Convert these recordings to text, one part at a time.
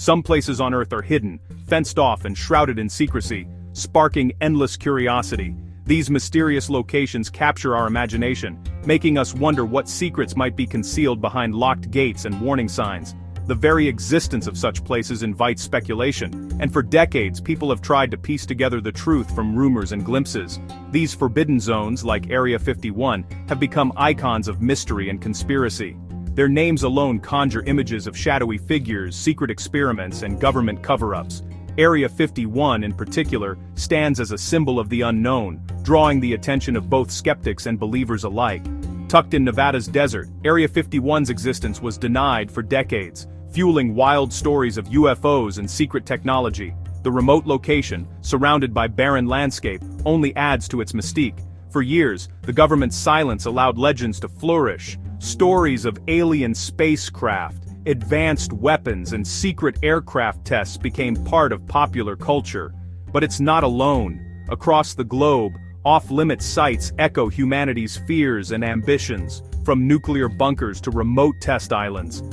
Some places on Earth are hidden, fenced off and shrouded in secrecy, sparking endless curiosity. These mysterious locations capture our imagination, making us wonder what secrets might be concealed behind locked gates and warning signs. The very existence of such places invites speculation, and for decades people have tried to piece together the truth from rumors and glimpses. These forbidden zones, like Area 51, have become icons of mystery and conspiracy. Their names alone conjure images of shadowy figures, secret experiments, and government cover-ups. Area 51, in particular, stands as a symbol of the unknown, drawing the attention of both skeptics and believers alike. Tucked in Nevada's desert, Area 51's existence was denied for decades, fueling wild stories of UFOs and secret technology. The remote location, surrounded by barren landscape, only adds to its mystique. For years, the government's silence allowed legends to flourish. Stories of alien spacecraft, advanced weapons, and secret aircraft tests became part of popular culture. But it's not alone. Across the globe, off-limit sites echo humanity's fears and ambitions, from nuclear bunkers to remote test islands.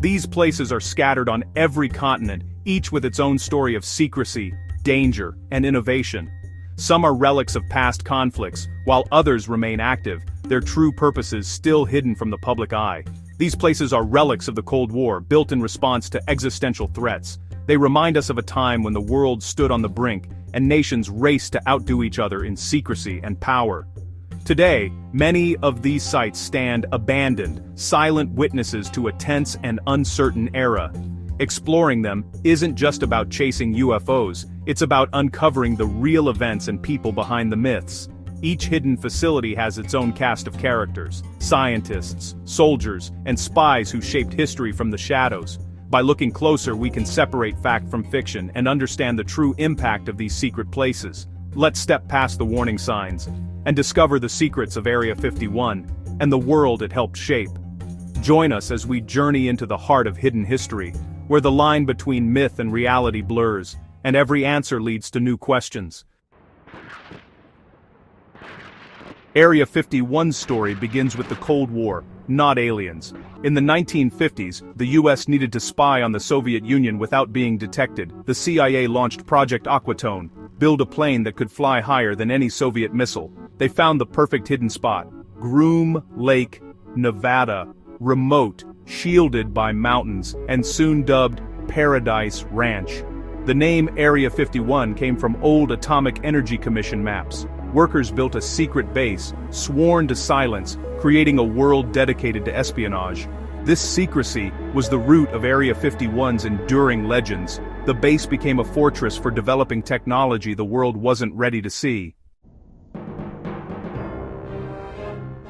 These places are scattered on every continent, each with its own story of secrecy, danger, and innovation. Some are relics of past conflicts, while others remain active, their true purposes still hidden from the public eye. These places are relics of the Cold War, built in response to existential threats. They remind us of a time when the world stood on the brink, and nations raced to outdo each other in secrecy and power. Today, many of these sites stand abandoned, silent witnesses to a tense and uncertain era. Exploring them isn't just about chasing UFOs, it's about uncovering the real events and people behind the myths. Each hidden facility has its own cast of characters, scientists, soldiers, and spies who shaped history from the shadows. By looking closer, we can separate fact from fiction and understand the true impact of these secret places. Let's step past the warning signs and discover the secrets of Area 51 and the world it helped shape. Join us as we journey into the heart of hidden history, where the line between myth and reality blurs, and every answer leads to new questions. Area 51's story begins with the Cold War, not aliens. In the 1950s, the US needed to spy on the Soviet Union without being detected. The CIA launched Project Aquatone, build a plane that could fly higher than any Soviet missile. They found the perfect hidden spot, Groom Lake, Nevada, remote, shielded by mountains, and soon dubbed Paradise Ranch. The name Area 51 came from old Atomic Energy Commission maps. Workers built a secret base, sworn to silence, creating a world dedicated to espionage. This secrecy was the root of Area 51's enduring legends. The base became a fortress for developing technology the world wasn't ready to see.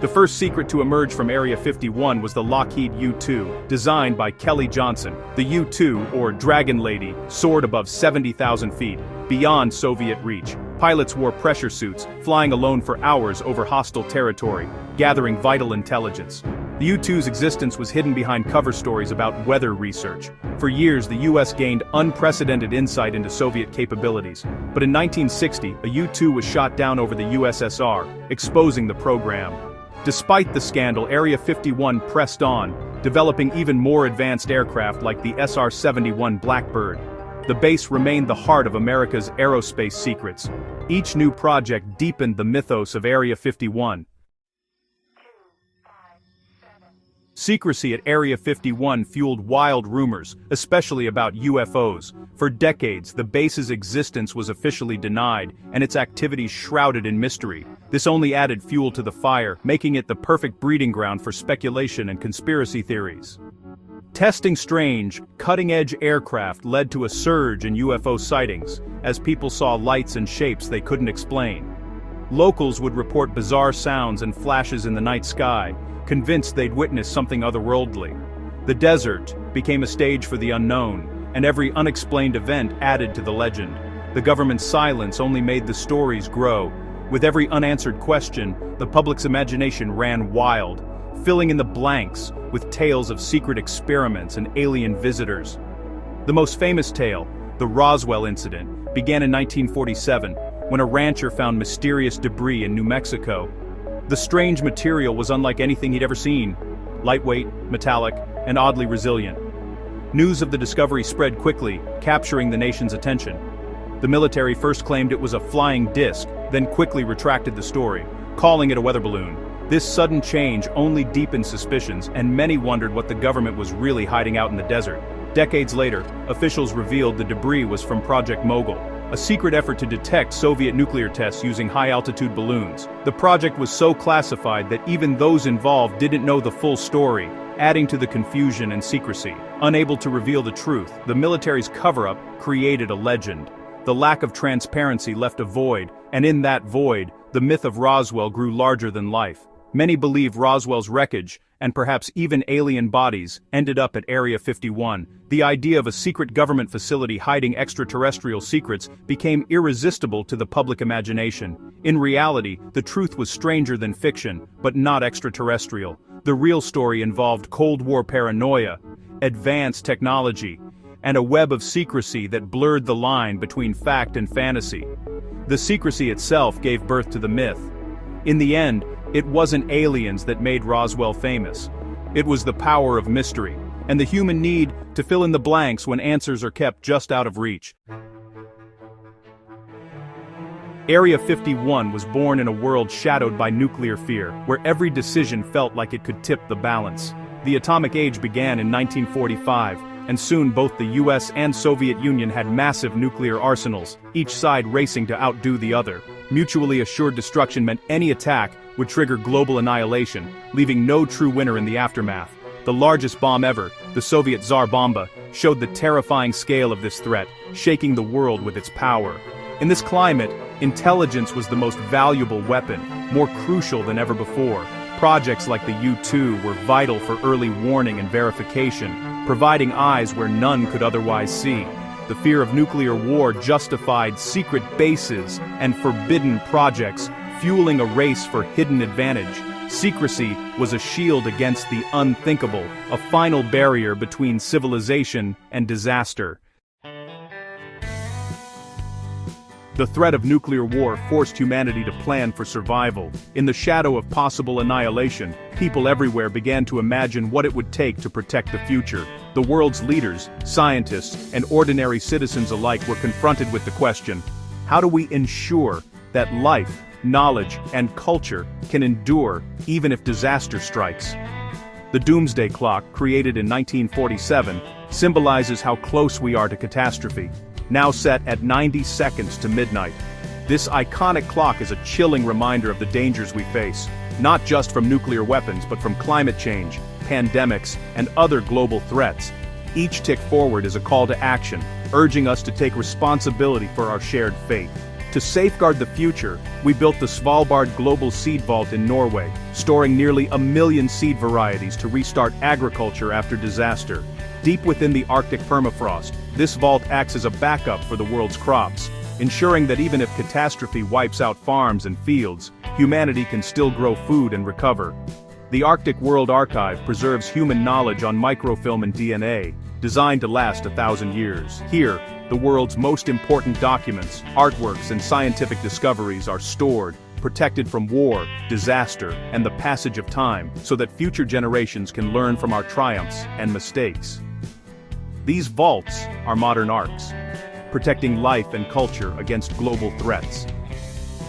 The first secret to emerge from Area 51 was the Lockheed U-2, designed by Kelly Johnson. The U-2, or Dragon Lady, soared above 70,000 feet, beyond Soviet reach. Pilots wore pressure suits, flying alone for hours over hostile territory, gathering vital intelligence. The U-2's existence was hidden behind cover stories about weather research. For years, the US gained unprecedented insight into Soviet capabilities. But in 1960, a U-2 was shot down over the USSR, exposing the program. Despite the scandal, Area 51 pressed on, developing even more advanced aircraft like the SR-71 Blackbird. The base remained the heart of America's aerospace secrets. Each new project deepened the mythos of Area 51. Secrecy at Area 51 fueled wild rumors, especially about UFOs. For decades, the base's existence was officially denied, and its activities shrouded in mystery. This only added fuel to the fire, making it the perfect breeding ground for speculation and conspiracy theories. Testing strange, cutting-edge aircraft led to a surge in UFO sightings, as people saw lights and shapes they couldn't explain. Locals would report bizarre sounds and flashes in the night sky, convinced they'd witnessed something otherworldly. The desert became a stage for the unknown, and every unexplained event added to the legend. The government's silence only made the stories grow. With every unanswered question, the public's imagination ran wild, filling in the blanks with tales of secret experiments and alien visitors. The most famous tale, the Roswell incident, began in 1947, when a rancher found mysterious debris in New Mexico. The strange material was unlike anything he'd ever seen, lightweight, metallic, and oddly resilient. News of the discovery spread quickly, capturing the nation's attention. The military first claimed it was a flying disc, then quickly retracted the story, calling it a weather balloon. This sudden change only deepened suspicions, and many wondered what the government was really hiding out in the desert. Decades later, officials revealed the debris was from Project Mogul, a secret effort to detect Soviet nuclear tests using high-altitude balloons. The project was so classified that even those involved didn't know the full story, adding to the confusion and secrecy. Unable to reveal the truth, the military's cover-up created a legend. The lack of transparency left a void, and in that void, the myth of Roswell grew larger than life. Many believe Roswell's wreckage, and perhaps even alien bodies, ended up at Area 51. The idea of a secret government facility hiding extraterrestrial secrets became irresistible to the public imagination. In reality, the truth was stranger than fiction, but not extraterrestrial. The real story involved Cold War paranoia, advanced technology, and a web of secrecy that blurred the line between fact and fantasy. The secrecy itself gave birth to the myth. In the end, it wasn't aliens that made Roswell famous. It was the power of mystery, and the human need to fill in the blanks when answers are kept just out of reach. Area 51 was born in a world shadowed by nuclear fear, where every decision felt like it could tip the balance. The atomic age began in 1945, and soon both the US and Soviet Union had massive nuclear arsenals, each side racing to outdo the other. Mutually assured destruction meant any attack would trigger global annihilation, leaving no true winner in the aftermath. The largest bomb ever, the Soviet Tsar Bomba, showed the terrifying scale of this threat, shaking the world with its power. In this climate, intelligence was the most valuable weapon, more crucial than ever before. Projects like the U-2 were vital for early warning and verification, providing eyes where none could otherwise see. The fear of nuclear war justified secret bases and forbidden projects, fueling a race for hidden advantage. Secrecy was a shield against the unthinkable, a final barrier between civilization and disaster. The threat of nuclear war forced humanity to plan for survival. In the shadow of possible annihilation, people everywhere began to imagine what it would take to protect the future. The world's leaders, scientists, and ordinary citizens alike were confronted with the question: how do we ensure that life, knowledge, and culture can endure even if disaster strikes? The Doomsday Clock, created in 1947, symbolizes how close we are to catastrophe. Now set at 90 seconds to midnight. This iconic clock is a chilling reminder of the dangers we face, not just from nuclear weapons but from climate change, pandemics, and other global threats. Each tick forward is a call to action, urging us to take responsibility for our shared fate. To safeguard the future, we built the Svalbard Global Seed Vault in Norway, storing nearly 1 million seed varieties to restart agriculture after disaster. Deep within the Arctic permafrost, this vault acts as a backup for the world's crops, ensuring that even if catastrophe wipes out farms and fields, humanity can still grow food and recover. The Arctic World Archive preserves human knowledge on microfilm and DNA, designed to last 1,000 years. Here, the world's most important documents, artworks, and scientific discoveries are stored, protected from war, disaster, and the passage of time, so that future generations can learn from our triumphs and mistakes. These vaults are modern arks, protecting life and culture against global threats.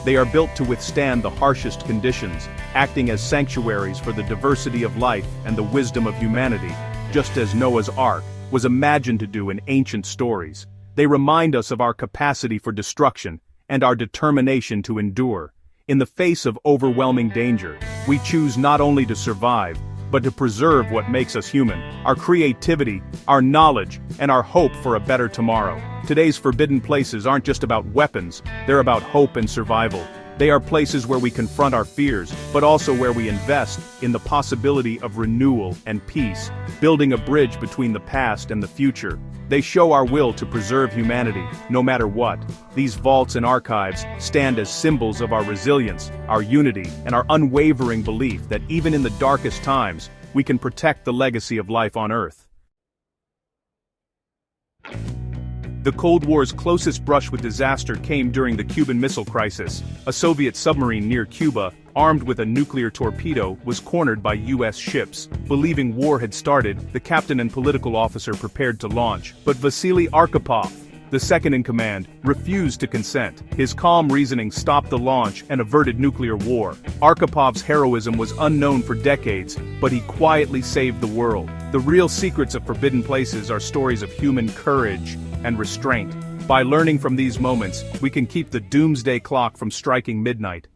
They are built to withstand the harshest conditions, acting as sanctuaries for the diversity of life and the wisdom of humanity, just as Noah's Ark was imagined to do in ancient stories. They remind us of our capacity for destruction and our determination to endure. In the face of overwhelming danger, we choose not only to survive, but to preserve what makes us human, our creativity, our knowledge, and our hope for a better tomorrow. Today's forbidden places aren't just about weapons, they're about hope and survival. They are places where we confront our fears, but also where we invest in the possibility of renewal and peace, building a bridge between the past and the future. They show our will to preserve humanity, no matter what. These vaults and archives stand as symbols of our resilience, our unity, and our unwavering belief that even in the darkest times, we can protect the legacy of life on Earth. The Cold War's closest brush with disaster came during the Cuban Missile Crisis. A Soviet submarine near Cuba, armed with a nuclear torpedo, was cornered by U.S. ships. Believing war had started, the captain and political officer prepared to launch. But Vasily Arkhipov, the second in command, refused to consent. His calm reasoning stopped the launch and averted nuclear war. Arkhipov's heroism was unknown for decades, but he quietly saved the world. The real secrets of forbidden places are stories of human courage and restraint. By learning from these moments, we can keep the doomsday clock from striking midnight.